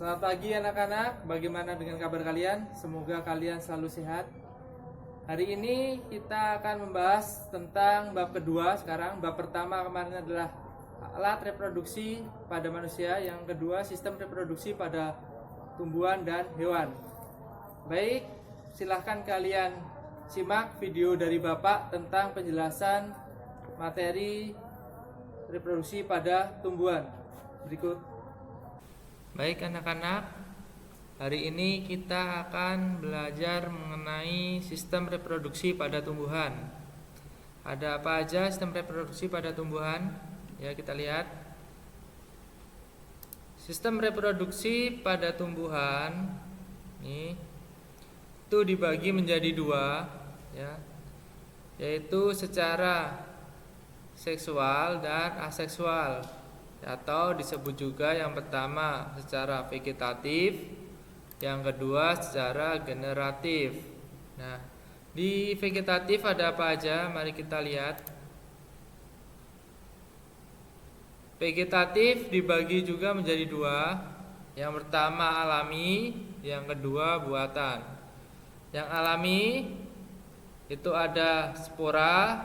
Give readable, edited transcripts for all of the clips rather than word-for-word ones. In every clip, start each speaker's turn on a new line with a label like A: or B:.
A: Selamat pagi anak-anak, bagaimana dengan kabar kalian? Semoga kalian selalu sehat. Hari ini kita akan membahas tentang bab kedua sekarang. Bab pertama kemarin adalah alat reproduksi pada manusia, yang kedua sistem reproduksi pada tumbuhan dan hewan. Baik, silahkan kalian simak video dari Bapak tentang penjelasan materi reproduksi pada tumbuhan. Berikut. Baik anak-anak, hari ini kita akan belajar mengenai sistem reproduksi pada tumbuhan. Ada apa aja sistem reproduksi pada tumbuhan? Ya, kita lihat. Sistem reproduksi pada tumbuhan ini itu dibagi menjadi dua, ya, yaitu secara seksual dan aseksual, atau disebut juga yang pertama secara vegetatif, yang kedua secara generatif. Nah, di vegetatif ada apa aja? Mari kita lihat. Vegetatif dibagi juga menjadi dua. Yang pertama alami, yang kedua buatan. Yang alami itu ada spora,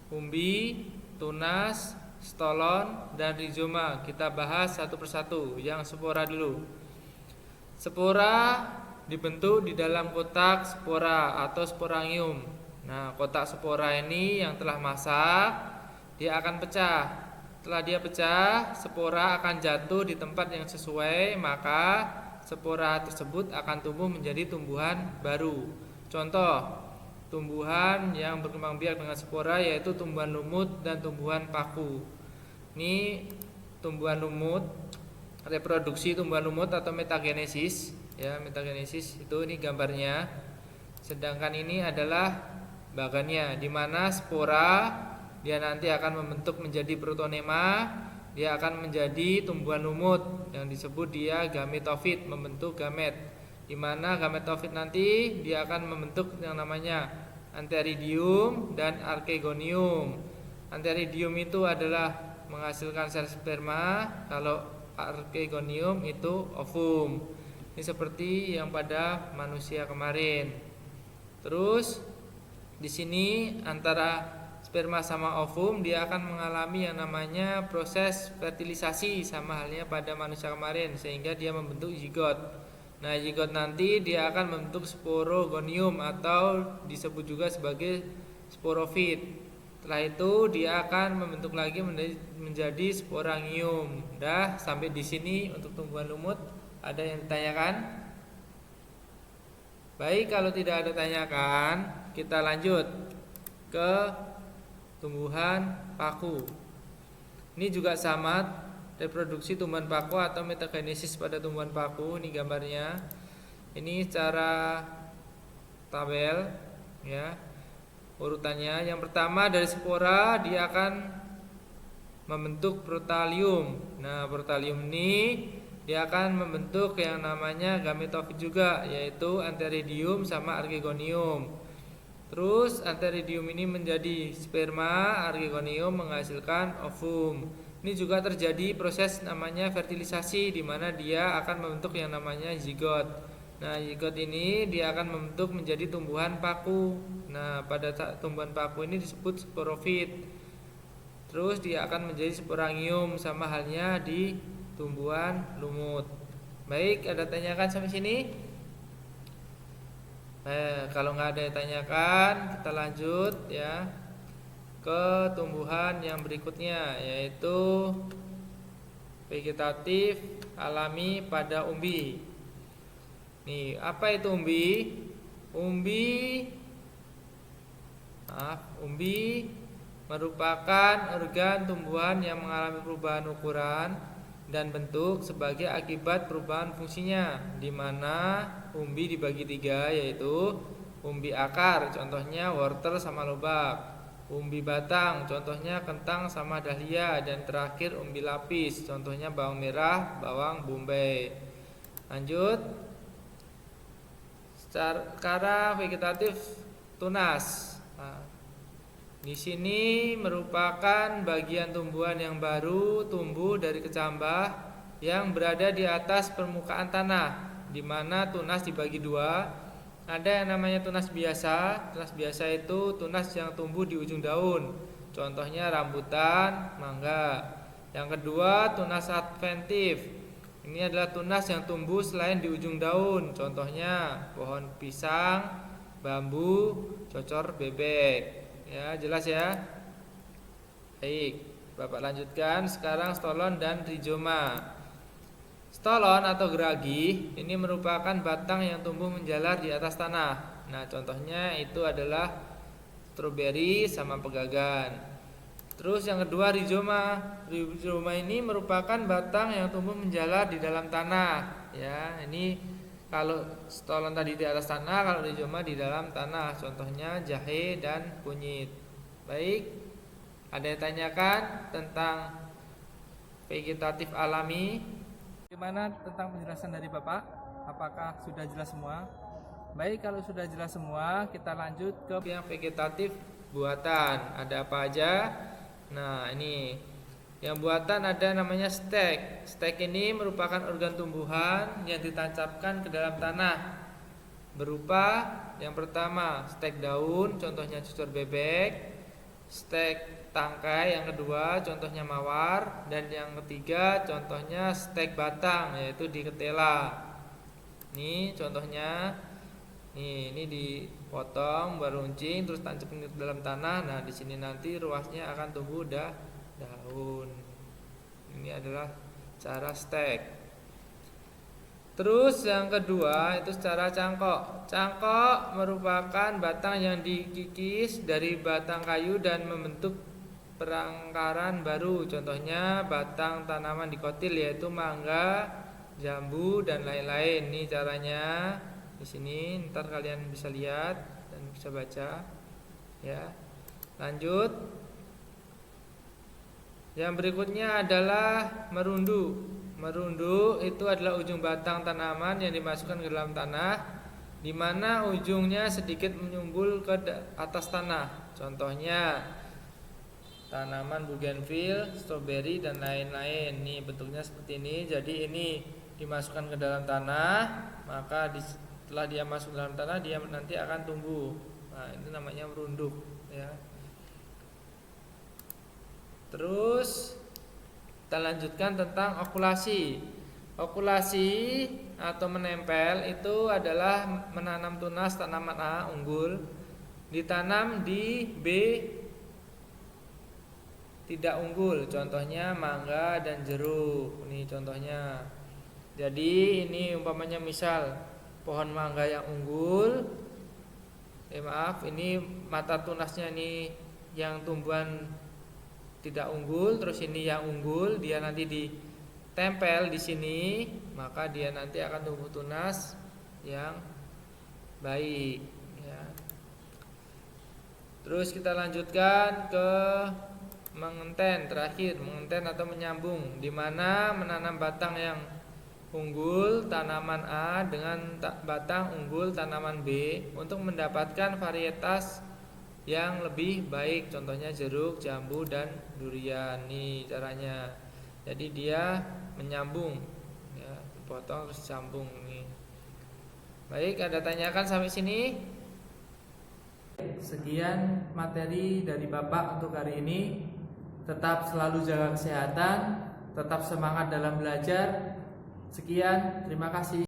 A: umbi, tunas, stolon, dan rizoma. Kita bahas satu persatu. Yang spora dulu. Spora dibentuk di dalam kotak spora atau sporangium. Nah, kotak spora ini yang telah masak, dia akan pecah. Setelah dia pecah, spora akan jatuh di tempat yang sesuai, maka spora tersebut akan tumbuh menjadi tumbuhan baru. Contoh tumbuhan yang berkembang biak dengan spora yaitu tumbuhan lumut dan tumbuhan paku. Ini tumbuhan lumut, reproduksi tumbuhan lumut atau metagenesis, ya, metagenesis itu ini gambarnya. Sedangkan ini adalah bagannya, di mana spora dia nanti akan membentuk menjadi protonema, dia akan menjadi tumbuhan lumut yang disebut dia gametofit, membentuk gamet. Di mana gametofit nanti dia akan membentuk yang namanya antheridium dan archegonium. Antheridium itu adalah menghasilkan sel sperma, kalau archegonium itu ovum. Ini seperti yang pada manusia kemarin. Terus di sini antara sperma sama ovum dia akan mengalami yang namanya proses fertilisasi sama halnya pada manusia kemarin, sehingga dia membentuk zigot. Nah, zigot nanti dia akan membentuk sporogonium atau disebut juga sebagai sporofit. Setelah itu dia akan membentuk lagi menjadi sporangium. Dah, sampai di sini untuk tumbuhan lumut. Ada yang ditanyakan? Baik, kalau tidak ada tanyakan, kita lanjut ke tumbuhan paku. Ini juga sama, reproduksi tumbuhan paku atau metagenesis pada tumbuhan paku. Ini gambarnya. Ini secara tabel, ya, urutannya. Yang pertama dari spora dia akan membentuk protalium. Nah, protalium ini dia akan membentuk yang namanya gametofit juga, yaitu antheridium sama archegonium. Terus antheridium ini menjadi sperma, archegonium menghasilkan ovum. Ini juga terjadi proses namanya fertilisasi, di mana dia akan membentuk yang namanya zigot. Nah, zigot ini dia akan membentuk menjadi tumbuhan paku. Nah, pada tumbuhan paku ini disebut sporofit. Terus dia akan menjadi sporangium, sama halnya di tumbuhan lumut. Baik, ada tanyakan sampai sini? Kalau nggak ada yang tanyakan, kita lanjut, ya, ke tumbuhan yang berikutnya, yaitu vegetatif alami pada umbi. Nih, apa itu umbi? Umbi merupakan organ tumbuhan yang mengalami perubahan ukuran dan bentuk sebagai akibat perubahan fungsinya, di mana umbi dibagi tiga, yaitu umbi akar, contohnya wortel sama lobak. Umbi batang, contohnya kentang sama dahlia. Dan terakhir umbi lapis, contohnya bawang merah, bawang bombay. Lanjut. Secara vegetatif tunas. Nah, di sini merupakan bagian tumbuhan yang baru tumbuh dari kecambah yang berada di atas permukaan tanah, di mana tunas dibagi dua. Ada yang namanya tunas biasa. Tunas biasa itu tunas yang tumbuh di ujung daun. Contohnya rambutan, mangga. Yang kedua tunas adventif. Ini adalah tunas yang tumbuh selain di ujung daun. Contohnya pohon pisang, bambu, cocor bebek. Ya, jelas ya. Baik, Bapak lanjutkan sekarang stolon dan rizoma. Stolon atau geragi ini merupakan batang yang tumbuh menjalar di atas tanah. Nah, contohnya itu adalah stroberi sama pegagan. Terus yang kedua rizoma. Rizoma ini merupakan batang yang tumbuh menjalar di dalam tanah. Ya, ini kalau stolon tadi di atas tanah, kalau rizoma di dalam tanah. Contohnya jahe dan kunyit. Baik, ada yang tanyakan tentang vegetatif alami? Bagaimana tentang penjelasan dari Bapak? Apakah sudah jelas semua? Baik, kalau sudah jelas semua, kita lanjut ke yang vegetatif buatan. Ada apa aja? Nah, ini yang buatan ada namanya stek. Stek ini merupakan organ tumbuhan yang ditancapkan ke dalam tanah, berupa yang pertama stek daun, contohnya cucur bebek. Stek tangkai yang kedua, contohnya mawar. Dan yang ketiga, contohnya stek batang, yaitu di ketela. Ini contohnya. Ini dipotong beruncing terus tancapin ke dalam tanah. Nah, di sini nanti ruasnya akan tumbuh daun. Ini adalah cara stek. Terus yang kedua itu secara cangkok. Cangkok merupakan batang yang dikikis dari batang kayu dan membentuk perangkaran baru. Contohnya batang tanaman dikotil yaitu mangga, jambu dan lain-lain. Ini caranya. Di sini ntar kalian bisa lihat dan bisa baca ya. Lanjut. Yang berikutnya adalah merundu. Merundu itu adalah ujung batang tanaman yang dimasukkan ke dalam tanah, di mana ujungnya sedikit menyumbul ke atas tanah. Contohnya tanaman bougainville, stroberi dan lain-lain. Nih bentuknya seperti ini. Jadi ini dimasukkan ke dalam tanah, maka setelah dia masuk dalam tanah, dia nanti akan tumbuh. Nah, itu namanya merunduk ya. Terus kita lanjutkan tentang okulasi. Okulasi atau menempel itu adalah menanam tunas tanaman A unggul ditanam di B tidak unggul. Contohnya mangga dan jeruk. Ini contohnya. Jadi ini umpamanya misal pohon mangga yang unggul, ini mata tunasnya ini yang tumbuhan tidak unggul, terus ini yang unggul, dia nanti ditempel di sini, maka dia nanti akan tumbuh tunas yang baik. Ya. Terus kita lanjutkan ke mengenten terakhir, mengenten atau menyambung, di mana menanam batang yang unggul tanaman A dengan batang unggul tanaman B untuk mendapatkan varietas yang lebih baik. Contohnya jeruk, jambu dan durian. Nih caranya. Jadi dia menyambung ya, dipotong terus sambung nih. Baik, ada tanyakan sampai sini? Sekian materi dari Bapak untuk hari ini. Tetap selalu jaga kesehatan, tetap semangat dalam belajar. Sekian, terima kasih.